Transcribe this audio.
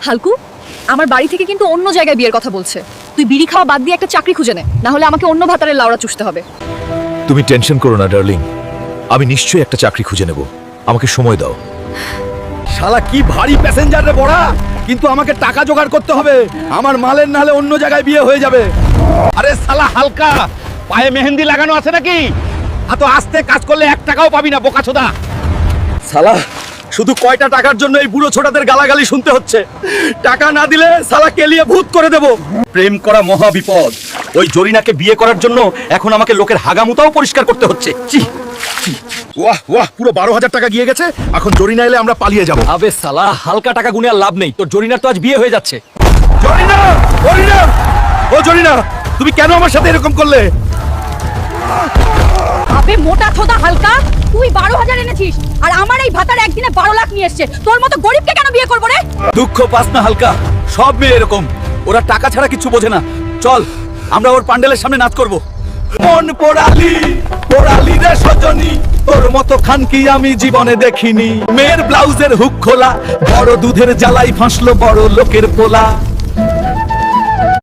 হালকু, আমার বাড়ি থেকে কিন্তু অন্য জায়গায় বিয়ের কথা বলছে। তুই বিড়ি খাওয়া বাদ দিয়ে একটা চাকরি খুঁজে নে, না হলে আমাকে অন্য ভাতারের লাউড়া চুষতে হবে। তুমি টেনশন করো না ডার্লিং, আমি নিশ্চয়ই একটা চাকরি খুঁজে নেব, আমাকে সময় দাও। শালা কি ভারী প্যাসেঞ্জার রে বড়া, কিন্তু আমাকে টাকা জোগাড় করতে হবে, আমার মালের নাহলে অন্য জায়গায় বিয়ে হয়ে যাবে। আরে শালা হালকা, পায়ে মেহেন্দি লাগানো আছে নাকি? এত আস্তে কাজ করলে 1 টাকাও পাবি না বোকাচোদা। শালা শুধু কয়টা টাকার জন্য এই বুড়ো ছোটাদের গালাগালি শুনতে হচ্ছে। টাকা না দিলে শালা কেলিয়ে ভূত করে দেব। প্রেম করা মহা বিপদ। ওই জরিনাকে বিয়ে করার জন্য এখন আমাকে লোকের হাগামুতাও পরিষ্কার করতে হচ্ছে। ছি ছি। ওয়াহ ওয়াহ, পুরো 12,000 টাকা গিয়ে গেছে। এখন জরিনা এলে আমরা পালিয়ে যাব। আবে সালা, হালকা টাকা গুনে আর লাভ নেই, তোর জরিনার তো আজ বিয়ে হয়ে যাচ্ছে। জরিনা, জরিনা, ও জরিনা, তুমি কেন আমার সাথে এরকম করলে? আবে মোটা থোদা হালকা, তুই 12,000 এনেছিস আর আমার এই ভাতার একদিনে 12 লাখ নিয়ে এসছে। তোর মতো গরিবকে কেন বিয়ে করবো রে? দুঃখ পাস না হালকা, সব মেয়ে এরকম, ওরা টাকা ছাড়া কিছু বোঝে না। চল আমরা ওর প্যান্ডেলের সামনে নাচ করব। মন পোড়ালি পোড়ালি রে সজনী, তোর মতো খানকি আমি জীবনে দেখিনি। মেয়ের ব্লাউজের হুক খোলা, বড় দুধের জ্বালাই ফাঁসলো বড় লোকের পোলা।